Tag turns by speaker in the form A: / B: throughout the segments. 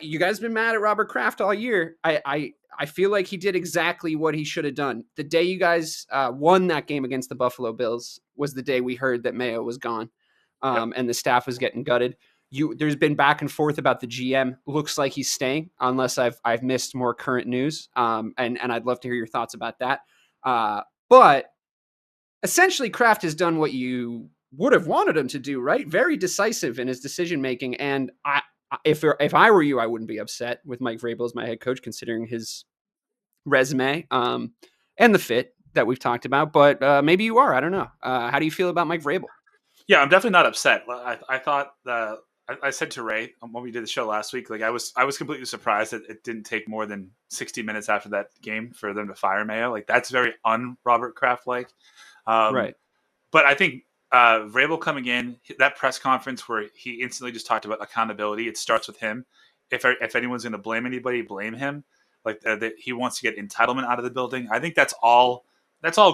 A: you guys been mad at Robert Kraft all year. I feel like he did exactly what he should have done. The day you guys won that game against the Buffalo Bills was the day we heard that Mayo was gone, and the staff was getting gutted. There's been back and forth about the GM. Looks like he's staying, unless I've missed more current news. And I'd love to hear your thoughts about that. But essentially, Kraft has done what you would have wanted him to do, right? Very decisive in his decision making, and if I were you, I wouldn't be upset with Mike Vrabel as my head coach, considering his resume and the fit that we've talked about. But maybe you are. I don't know. How do you feel about Mike Vrabel?
B: Yeah, I'm definitely not upset. I thought I said to Ray when we did the show last week, like I was completely surprised that it didn't take more than 60 minutes after that game for them to fire Mayo. Like that's very un-Robert Kraft like.
A: Right.
B: But I think Vrabel coming in, that press conference where he instantly just talked about accountability, it starts with him. If anyone's going to blame anybody, blame him. Like that he wants to get entitlement out of the building. I think that's all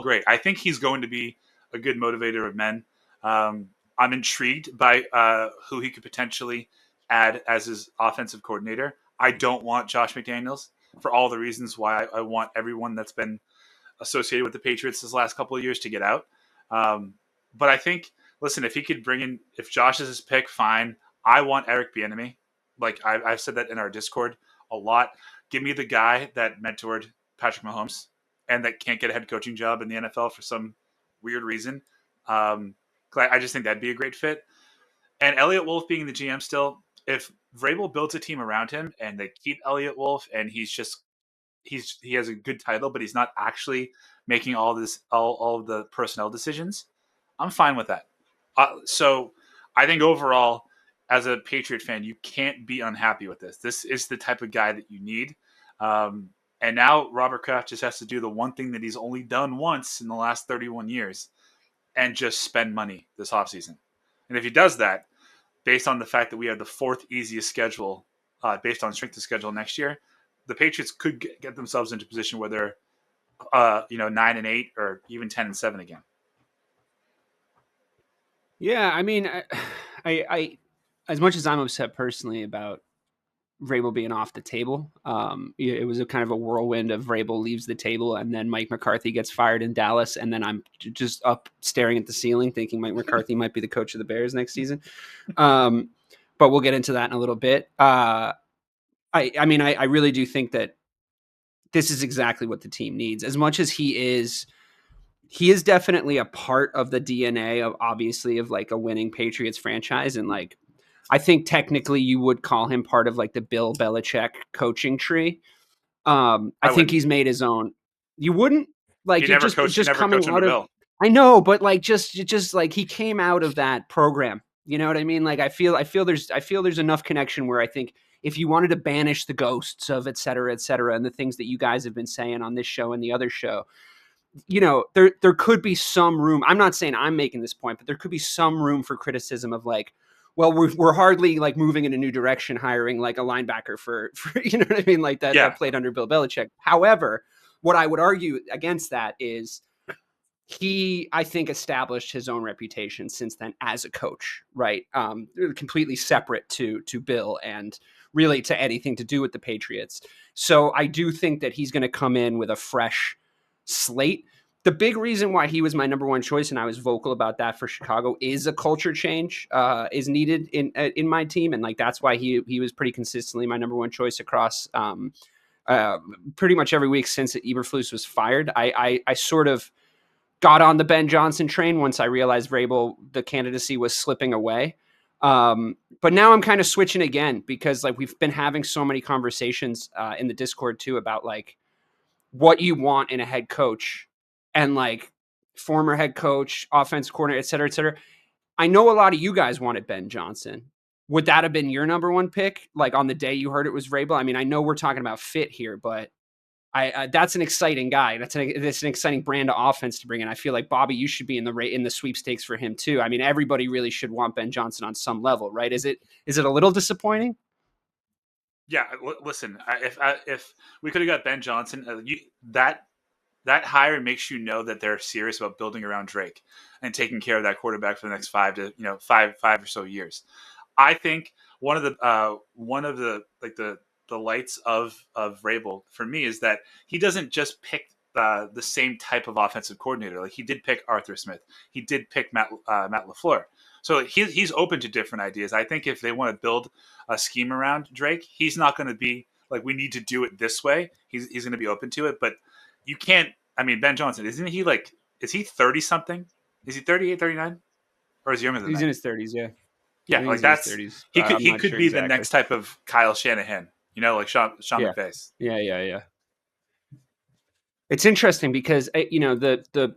B: great. I think he's going to be a good motivator of men. I'm intrigued by who he could potentially add as his offensive coordinator. I don't want Josh McDaniels for all the reasons why I want everyone that's been associated with the Patriots this last couple of years to get out. But I think, listen, if he could bring in, if Josh is his pick, fine. I want Eric Bieniemy. Like I've said that in our Discord a lot. Give me the guy that mentored Patrick Mahomes and that can't get a head coaching job in the NFL for some weird reason. I just think that'd be a great fit. And Elliott Wolf being the GM still, if Vrabel builds a team around him and they keep Elliott Wolf and he has a good title, but he's not actually making all of the personnel decisions, I'm fine with that. So I think overall, as a Patriot fan, you can't be unhappy with this. This is the type of guy that you need. And now Robert Kraft just has to do the one thing that he's only done once in the last 31 years and just spend money this offseason. And if he does that, based on the fact that we have the fourth easiest schedule based on strength of schedule next year, the Patriots could get themselves into a position where they're 9-8 or even 10-7 again.
A: Yeah, I mean, I as much as I'm upset personally about Vrabel being off the table, it was a kind of a whirlwind of Vrabel leaves the table and then Mike McCarthy gets fired in Dallas, and then I'm just up staring at the ceiling thinking Mike McCarthy might be the coach of the Bears next season. But we'll get into that in a little bit. I really do think that this is exactly what the team needs. As much as he is definitely a part of the DNA of obviously of like a winning Patriots franchise. And like, I think technically you would call him part of like the Bill Belichick coaching tree. I think he's made his own. You wouldn't like
B: he never coached
A: coming out of
B: Bill.
A: I know, but like just like he came out of that program. You know what I mean? Like I feel there's enough connection where I think if you wanted to banish the ghosts of et cetera, and the things that you guys have been saying on this show and the other show, there could be some room. I'm not saying I'm making this point, but there could be some room for criticism of like, well, we're hardly like moving in a new direction, hiring like a linebacker for you know what I mean, like that played under Bill Belichick. However, what I would argue against that is he, I think, established his own reputation since then as a coach, right? Completely separate to Bill and really to anything to do with the Patriots. So I do think that he's going to come in with a fresh slate. The big reason why he was my number one choice, and I was vocal about that for Chicago, is a culture change is needed in my team, and like that's why he was pretty consistently my number one choice across pretty much every week since Eberflus was fired. I sort of got on the Ben Johnson train once I realized Vrabel, the candidacy was slipping away. But now I'm kind of switching again because like we've been having so many conversations in the Discord too about like what you want in a head coach and like former head coach, offense coordinator, et cetera, et cetera. I know a lot of you guys wanted Ben Johnson. Would that have been your number one pick? Like on the day you heard it was Vrabel? I mean, I know we're talking about fit here, but that's an exciting guy. That's an exciting brand of offense to bring in. I feel like Bobby, you should be in the sweepstakes for him too. I mean, everybody really should want Ben Johnson on some level, right? Is it a little disappointing?
B: Yeah, listen. If we could have got Ben Johnson, that hire makes you know that they're serious about building around Drake and taking care of that quarterback for the next five or so years. I think one of the like the lights of Vrabel for me is that he doesn't just pick the same type of offensive coordinator. Like he did pick Arthur Smith, he did pick Matt LaFleur. So he's open to different ideas. I think if they want to build a scheme around Drake, he's not going to be like we need to do it this way. He's going to be open to it, but you can't. I mean, Ben Johnson, isn't he like? Is he 30 something? Is he 38, 39? Or is he younger than
A: He's
B: that?
A: in his 30s, yeah. I
B: Yeah,
A: think
B: like
A: he's in his
B: that's
A: 30s.
B: he could
A: I'm
B: he
A: not
B: could
A: sure
B: be the
A: exactly.
B: next type of Kyle Shanahan, like Sean
A: Yeah.
B: McVay's.
A: Yeah. It's interesting because the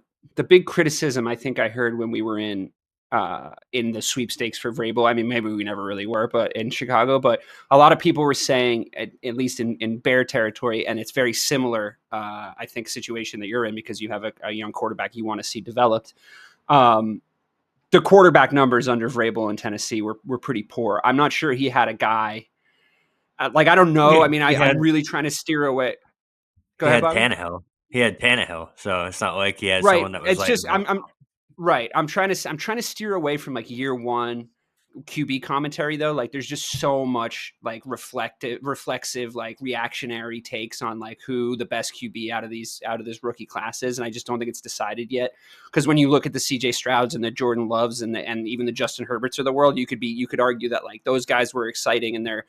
A: big criticism I think I heard when we were in the sweepstakes for Vrabel. I mean, maybe we never really were, but in Chicago. But a lot of people were saying, at least in Bear territory, and it's very similar. I think situation that you're in because you have a young quarterback you want to see developed. The quarterback numbers under Vrabel in Tennessee were pretty poor. I'm not sure he had a guy. I don't know. I mean, I'm really trying to steer away. Go
C: He
A: ahead,
C: had
A: Bobby.
C: Tannehill. He had Tannehill, so it's not like he had
A: Right.
C: someone that was
A: It's just
C: like.
A: I'm right. I'm trying to steer away from like year one QB commentary though. Like there's just so much like reflexive, like reactionary takes on like who the best QB out of this rookie class is, and I just don't think it's decided yet. Because when you look at the CJ Strouds and the Jordan Loves and even the Justin Herberts of the world, you could argue that like those guys were exciting in their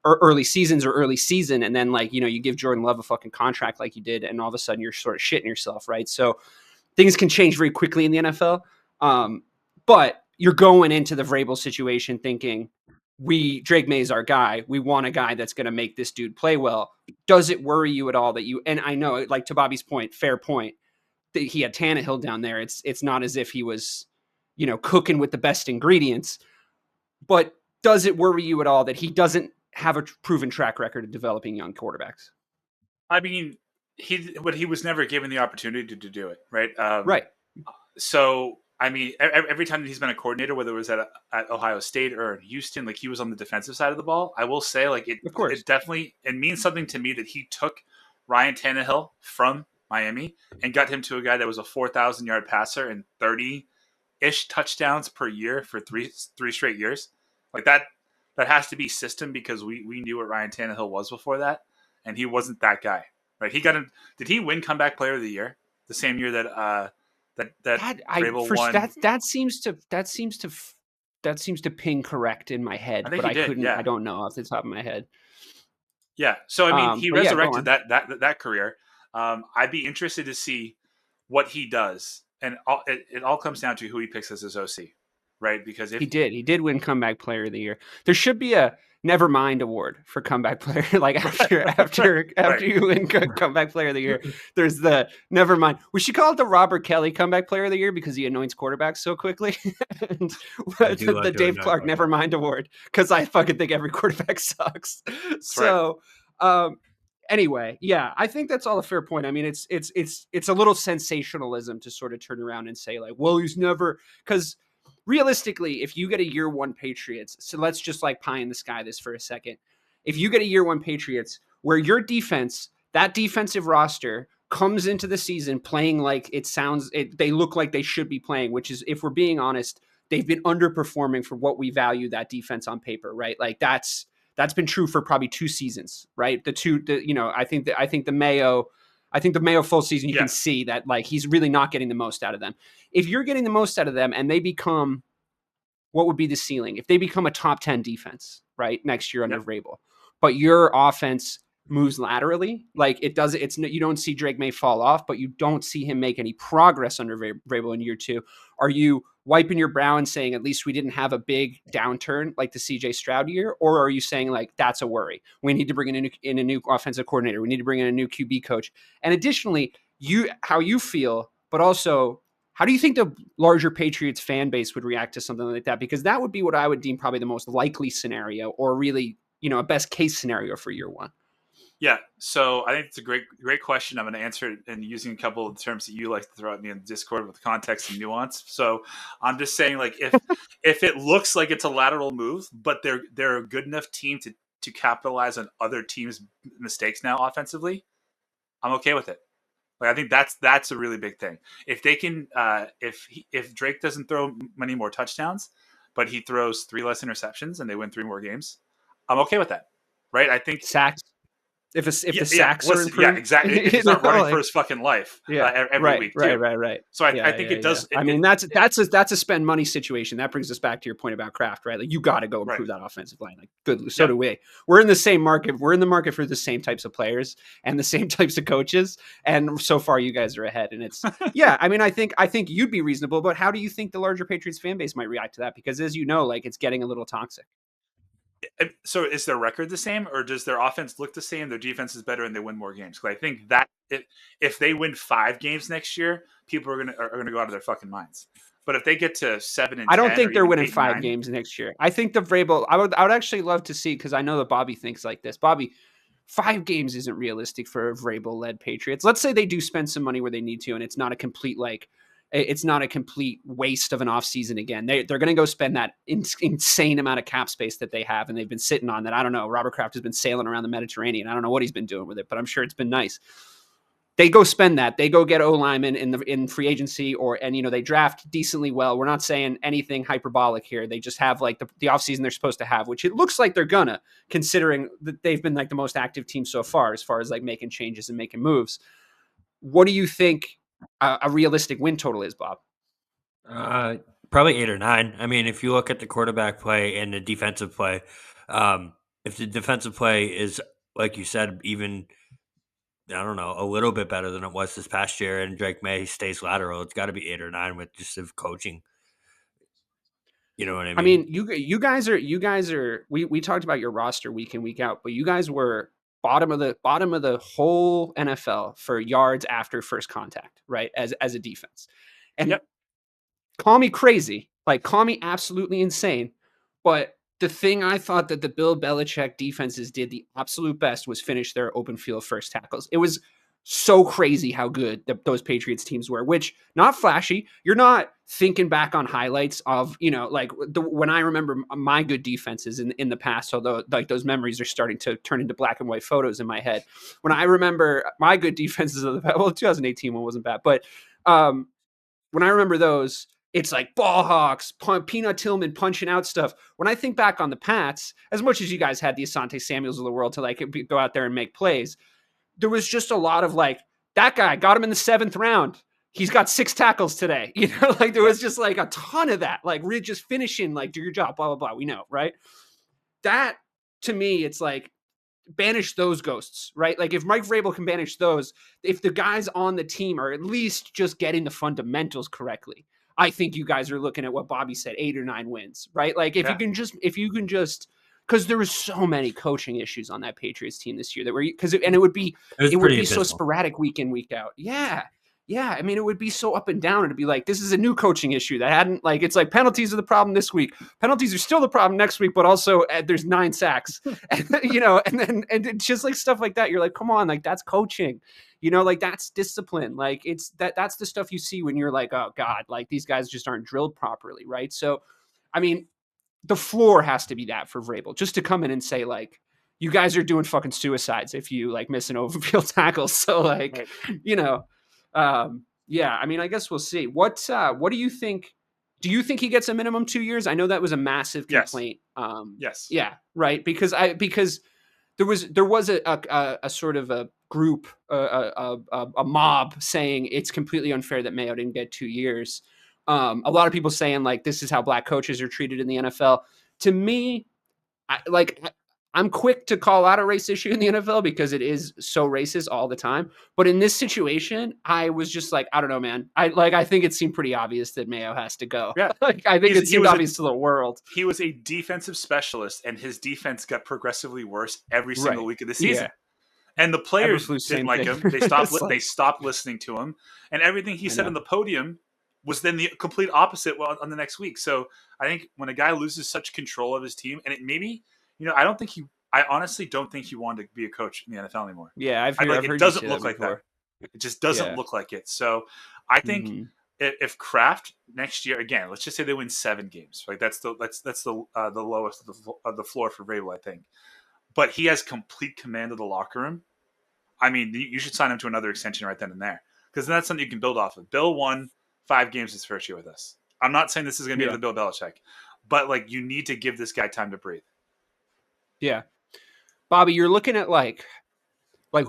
A: early seasons or early season, and then like you give Jordan Love a fucking contract like you did, and all of a sudden you're sort of shitting yourself, right? So things can change very quickly in the NFL. But you're going into the Vrabel situation thinking Drake Maye is our guy. We want a guy that's going to make this dude play well. Does it worry you at all that and I know, like to Bobby's point, fair point, that he had Tannehill down there. It's not as if he was, cooking with the best ingredients. But does it worry you at all that he doesn't have a proven track record of developing young quarterbacks?
B: I mean, he was never given the opportunity to do it, right?
A: Right.
B: So I mean, every time that he's been a coordinator, whether it was at Ohio State or in Houston, like he was on the defensive side of the ball. I will say, like
A: Of course.
B: it definitely it means something to me that he took Ryan Tannehill from Miami and got him to a guy that was a 4,000-yard passer and 30-ish touchdowns per year for three straight years. Like that has to be system because we knew what Ryan Tannehill was before that, and he wasn't that guy, right? He got him. Did he win comeback player of the year the same year that Vrabel won?
A: That seems to ping correct in my head,
B: I think
A: but
B: he did,
A: couldn't.
B: yeah.
A: I don't know off the top of my head.
B: Yeah. So I mean, he
A: but yeah, go
B: resurrected
A: on.
B: that career. I'd be interested to see what he does, and it all comes down to who he picks as his OC, right? Because if
A: He did win comeback player of the year. There should be a never mind award for comeback player. Like after
B: Right.
A: you win comeback player of the year, there's the never mind. We should call it the Robert Kelly comeback player of the year because he anoints quarterbacks so quickly. And the Dave Clark never mind award because I fucking think every quarterback sucks. So.
B: Right.
A: Anyway, yeah, I think that's all a fair point. I mean, it's a little sensationalism to sort of turn around and say like, well, he's never, because realistically, if you get a year one Patriots, so let's just like pie in the sky this for a second. If you get a year one Patriots where your defense, that defensive roster comes into the season playing like they look like they should be playing, which is, if we're being honest, they've been underperforming for what we value that defense on paper, right? Like that's been true for probably 2 seasons, right? I think the Mayo full season, you can see that like he's really not getting the most out of them. If you're getting the most out of them and they become, what would be the ceiling? If they become a top 10 defense, right, next year under Vrabel, but your offense moves laterally, like you don't see Drake Maye fall off, but you don't see him make any progress under Vrabel in year 2. Are you wiping your brow and saying at least we didn't have a big downturn like the CJ Stroud year? Or are you saying like that's a worry? We need to bring in a new offensive coordinator. We need to bring in a new QB coach. And additionally, how you feel, but also how do you think the larger Patriots fan base would react to something like that? Because that would be what I would deem probably the most likely scenario, or really, a best case scenario for year one.
B: Yeah, so I think it's a great question. I'm going to answer it and using a couple of terms that you like to throw at me in Discord with context and nuance. So I'm just saying, like, if it looks like it's a lateral move, but they're a good enough team to capitalize on other teams' mistakes now offensively, I'm okay with it. Like I think that's a really big thing. If they can, if Drake doesn't throw many more touchdowns, but he throws 3 less interceptions and they win 3 more games, I'm okay with that, right? I think
A: Sacks. If the sacks are
B: listen,
A: improved,
B: exactly. If he's not running
A: like,
B: for his fucking life every
A: right,
B: week too.
A: right.
B: So I think it does.
A: I mean, that's a spend money situation. That brings us back to your point about Kraft, right? Like, you got to go improve that offensive line. Like, good. So do we. We're in the same market. We're in the market for the same types of players and the same types of coaches. And so far, you guys are ahead. And it's I mean, I think you'd be reasonable. But how do you think the larger Patriots fan base might react to that? Because as you know, like, it's getting a little toxic.
B: So is their record the same, or does their offense look the same? Their defense is better, and they win more games. Because I think that if they win 5 games next year, people are gonna go out of their fucking minds. But if they get to 7 and
A: I don't
B: 10,
A: think
B: or
A: they're
B: even
A: winning
B: 8 and
A: 5
B: 9,
A: games next year. I think the Vrabel. I would actually love to see, because I know that Bobby thinks like this. Bobby, 5 games isn't realistic for a Vrabel-led Patriots. Let's say they do spend some money where they need to, and it's not a complete waste of an offseason again. They're going to go spend that insane amount of cap space that they have, and they've been sitting on that. I don't know. Robert Kraft has been sailing around the Mediterranean. I don't know what he's been doing with it, but I'm sure it's been nice. They go spend that. They go get O-linemen in free agency, they draft decently well. We're not saying anything hyperbolic here. They just have like the offseason they're supposed to have, which it looks like they're gonna, considering that they've been like the most active team so far as like making changes and making moves. What do you think a realistic win total is, Bob?
C: Probably 8 or 9. I mean, if you look at the quarterback play and the defensive play, if the defensive play is, like you said, even, I don't know, a little bit better than it was this past year, and Drake Maye stays lateral, it's got to be 8 or 9 with just the coaching. You know what I mean?
A: I mean, you guys are. We talked about your roster week in, week out, but you guys were bottom of the whole NFL for yards after first contact, right? As a defense, and call me crazy, like call me absolutely insane, but the thing I thought that the Bill Belichick defenses did the absolute best was finish their open field first tackles. It was so crazy how good those Patriots teams were, which, not flashy. You're not thinking back on highlights of, when I remember my good defenses in the past, although like those memories are starting to turn into black and white photos in my head. When I remember my good defenses of the 2018 one wasn't bad, but when I remember those, it's like ball hawks, Peanut Tillman punching out stuff. When I think back on the Pats, as much as you guys had the Asante Samuels of the world to like go out there and make plays, there was just a lot of like, that guy got him in the 7th round. He's got 6 tackles today. Like there was just like a ton of that. Like, we're just finishing, like, do your job, blah, blah, blah. We know, right? That, to me, it's like, banish those ghosts, right? Like, if Mike Vrabel can banish those, if the guys on the team are at least just getting the fundamentals correctly, I think you guys are looking at what Bobby said, 8 or 9 wins, right? Like, if you can just, because there was so many coaching issues on that Patriots team this year it would be so sporadic week in, week out. Yeah. I mean, it would be so up and down. It'd be like, this is a new coaching issue that hadn't, like, it's like penalties are the problem this week. Penalties are still the problem next week, but also there's 9 sacks, and it's just like stuff like that. You're like, come on, like, that's coaching, like, that's discipline. Like, that's the stuff you see when you're like, oh God, like, these guys just aren't drilled properly. Right. So, I mean, the floor has to be that for Vrabel, just to come in and say, like, you guys are doing fucking suicides if you like miss an overfield tackle. So, like, I mean, I guess we'll see. What do you think? Do you think he gets a minimum 2 years? I know that was a massive complaint.
B: Yes.
A: Yeah. Right. Because there was a sort of a group, a mob saying it's completely unfair that Mayo didn't get 2 years. A lot of people saying, like, this is how black coaches are treated in the NFL. To me, I'm quick to call out a race issue in the NFL because it is so racist all the time. But in this situation, I was just like, I don't know, man. I think it seemed pretty obvious that Mayo has to go.
B: Yeah.
A: I think it seemed obvious to the world.
B: He was a defensive specialist, and his defense got progressively worse every single week of the season. Yeah. And the players didn't like him. They stopped listening to him. And everything he said on the podium was then the complete opposite on the next week. So I think when a guy loses such control of his team, and it maybe, I honestly don't think he wanted to be a coach in the NFL anymore.
A: Yeah, I've heard
B: it doesn't look like that. It just doesn't look like it. So I think if Kraft next year, again, let's just say they win 7 games, like that's the lowest of the floor for Vrabel, I think. But he has complete command of the locker room. I mean, you should sign him to another extension right then and there, because that's something you can build off of. Bill won 5 games his first year with us. I'm not saying this is going to be the Bill Belichick, but like you need to give this guy time to breathe.
A: Yeah. Bobby, you're looking at like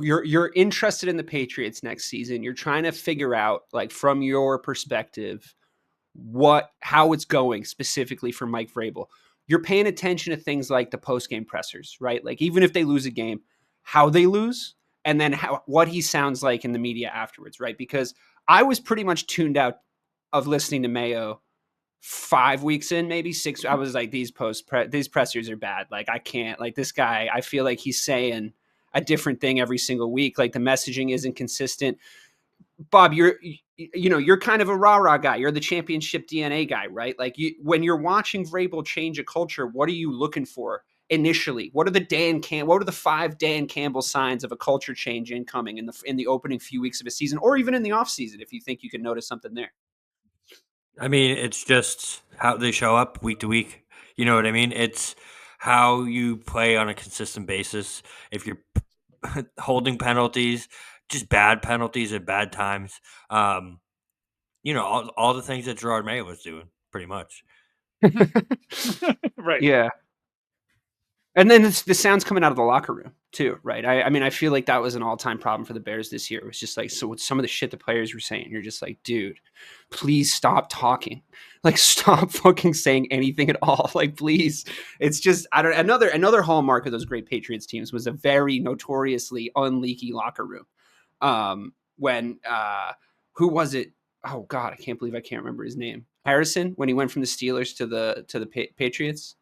A: you're interested in the Patriots next season. You're trying to figure out, like, from your perspective, how it's going specifically for Mike Vrabel. You're paying attention to things like the post-game pressers, right? Like, even if they lose a game, how they lose, and then what he sounds like in the media afterwards, right? Because I was pretty much tuned out of listening to Mayo 5 weeks in, maybe 6. I was like, these pressers are bad. Like, I can't, like, this guy, I feel like he's saying a different thing every single week. Like, the messaging isn't consistent. Bob, you're kind of a rah-rah guy. You're the championship DNA guy, right? Like, when you're watching Vrabel change a culture, what are you looking for initially? What are the 5 Dan Campbell signs of a culture change incoming in the opening few weeks of a season, or even in the offseason, if you think you can notice something there?
C: I mean, it's just how they show up week to week. You know what I mean? It's how you play on a consistent basis. If you're holding penalties, just bad penalties at bad times, all the things that Gerard Mayo was doing, pretty much.
B: Right.
A: Yeah. And then the sounds coming out of the locker room too, right? I mean, I feel like that was an all-time problem for the Bears this year. It was just like, so with some of the shit the players were saying, you're just like, dude, please stop talking. Like, stop fucking saying anything at all. Like, please. It's just, another hallmark of those great Patriots teams was a very notoriously unleaky locker room. Who was it? Oh God, I can't believe I can't remember his name. Harrison, when he went from the Steelers to the Patriots.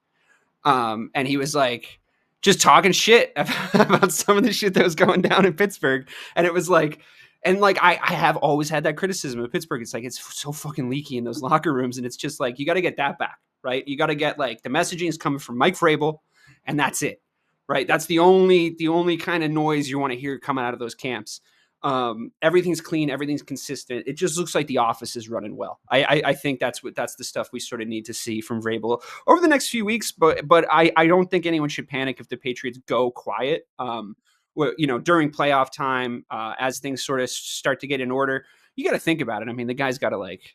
A: And he was like just talking shit about some of the shit that was going down in Pittsburgh. And it was like, I have always had that criticism of Pittsburgh. It's like, it's so fucking leaky in those locker rooms. And it's just like, you got to get that back, right? You got to get, like, the messaging is coming from Mike Vrabel, and that's it, right? That's the only kind of noise you want to hear coming out of those camps. Everything's clean, everything's consistent. It just looks like the office is running well. I think that's the stuff we sort of need to see from Vrabel over the next few weeks. But I don't think anyone should panic if the Patriots go quiet. During playoff time, as things sort of start to get in order, you got to think about it. I mean, the guy's got to, like,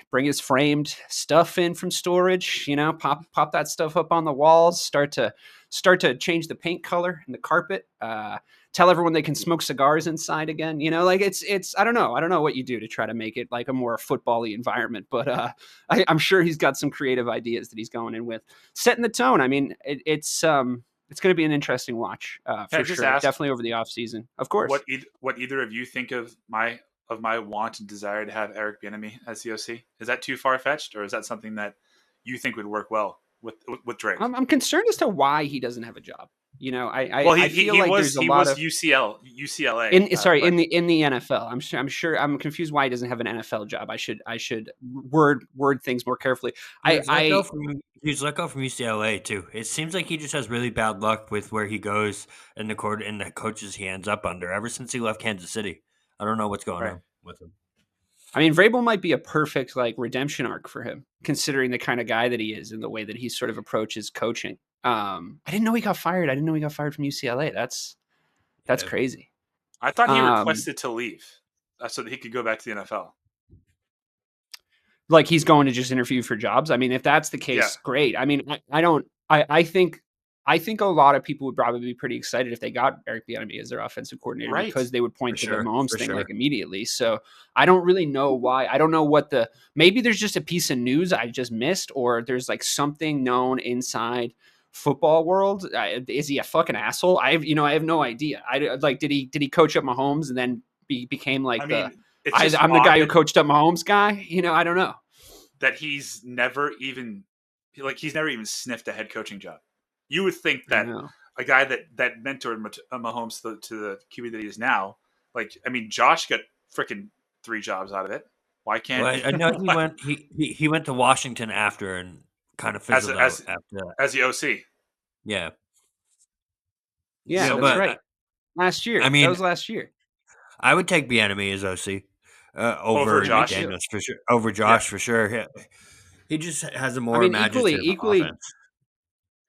A: bring his framed stuff in from storage, pop that stuff up on the walls, start to change the paint color in the carpet, tell everyone they can smoke cigars inside again. It's I don't know what you do to try to make it like a more football-y environment, but I'm sure he's got some creative ideas that he's going in with, setting the tone. I mean, it's going to be an interesting watch for sure. Definitely over the offseason, of course.
B: What either of you think of my want and desire to have Eric Bieniemy as the OC? Is that too far-fetched, or is that something that you think would work well with Drake?
A: I'm concerned as to why he doesn't have a job.
B: He
A: feel like there's a lot of
B: UCLA.
A: In the NFL. I'm sure. I'm confused why he doesn't have an NFL job. I should word things more carefully.
C: He's let go from UCLA too. It seems like he just has really bad luck with where he goes and the coaches he ends up under ever since he left Kansas City. I don't know what's going on with him.
A: I mean, Vrabel might be a perfect, like, redemption arc for him, considering the kind of guy that he is and the way that he sort of approaches coaching. I didn't know he got fired. I didn't know he got fired from UCLA. That's crazy.
B: I thought he requested to leave so that he could go back to the NFL.
A: Like, he's going to just interview for jobs. I mean, if that's the case, great. I mean, I think a lot of people would probably be pretty excited if they got Eric Bieniemy as their offensive coordinator, because they would point to the Mahomes thing like immediately. So I don't really know why. I don't know maybe there's just a piece of news I just missed, or there's like something known inside football world. Is he a fucking asshole? I have no idea. Did he coach up Mahomes and then became like I'm the guy who coached up Mahomes guy? I don't know.
B: That he's never even sniffed a head coaching job. You would think that a guy that mentored Mahomes to the QB that he is now, Josh got freaking 3 jobs out of it. Why can't?
C: Well, I know he went to Washington after and kind of fizzled out after that.
B: As the OC.
C: Yeah.
A: Yeah, that's right. Last year. That was last year.
C: I would take Bieniemy as OC over
B: Josh
C: McDaniels for sure. Over Josh for sure. Yeah. He just has a more imaginative offense.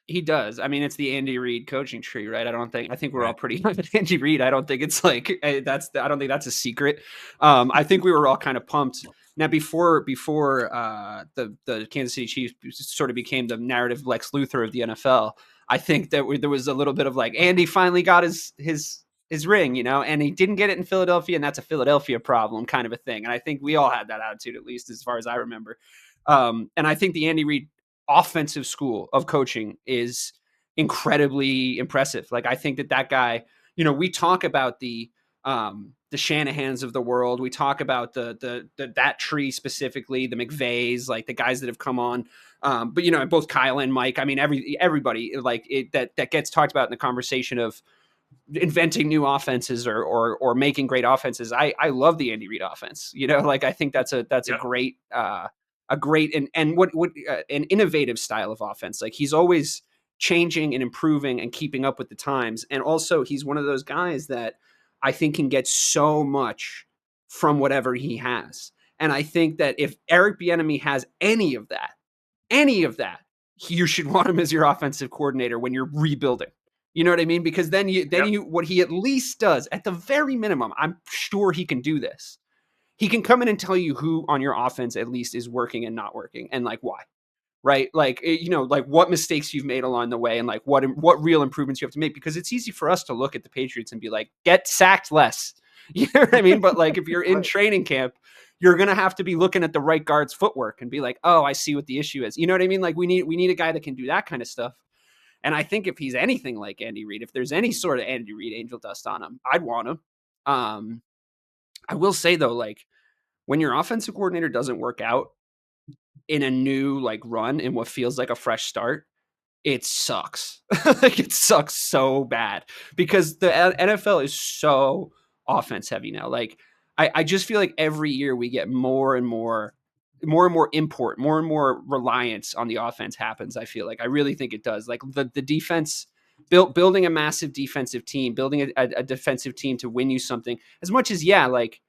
A: He does. I mean, it's the Andy Reid coaching tree, right? I think we're all pretty high with Andy Reid. I don't think it's like I don't think that's a secret. I think we were all kind of pumped Now, before the Kansas City Chiefs sort of became the narrative Lex Luthor of the NFL, I think that there was a little bit of like Andy finally got his ring, and he didn't get it in Philadelphia, and that's a Philadelphia problem kind of a thing. And I think we all had that attitude, at least as far as I remember. And I think the Andy Reid offensive school of coaching is incredibly impressive. Like, I think that guy, we talk about the Shanahans of the world. We talk about that tree specifically, the McVays, like the guys that have come on. But both Kyle and Mike, I mean, everybody like it that gets talked about in the conversation of inventing new offenses or making great offenses. I love the Andy Reid offense. Like I think that's a great and what an innovative style of offense. Like he's always changing and improving and keeping up with the times. And also he's one of those guys that I think can get so much from whatever he has. And I think that if Eric Bieniemy has any of that, you should want him as your offensive coordinator when you're rebuilding. You know what I mean? Because then what he at least does, at the very minimum, I'm sure he can do this. He can come in and tell you who on your offense at least is working and not working, and like why. Right? Like, like what mistakes you've made along the way and like what real improvements you have to make, because it's easy for us to look at the Patriots and be like, get sacked less. You know what I mean? But like, if you're in training camp, you're going to have to be looking at the right guard's footwork and be like, oh, I see what the issue is. You know what I mean? Like we need a guy that can do that kind of stuff. And I think if he's anything like Andy Reid, if there's any sort of Andy Reid angel dust on him, I'd want him. I will say though, like when your offensive coordinator doesn't work out in a new like run in what feels like a fresh start, it sucks. Like it sucks so bad because the NFL is so offense heavy now. Like I just feel like every year we get more and more import, more and more reliance on the offense happens. I feel like I really think it does. Like the defense building a massive defensive team, building a defensive team to win you something, as much as like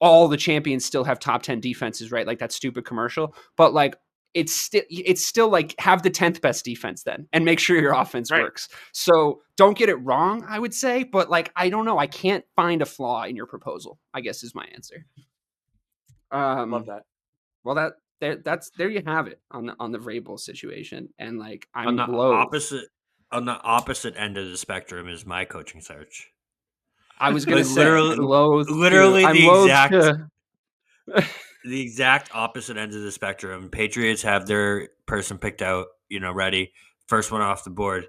A: all the champions still have top 10 defenses, right? Like that stupid commercial, but like it's still like have the 10th best defense then and make sure your offense works. So don't get it wrong, I would say, but like, I don't know. I can't find a flaw in your proposal, I guess is my answer.
B: Love that.
A: Well, there you have it on the Vrabel situation. And like,
C: on the opposite end of the spectrum is my coaching search.
A: I was going to say,
C: literally the exact opposite ends of the spectrum. Patriots have their person picked out, ready, first one off the board.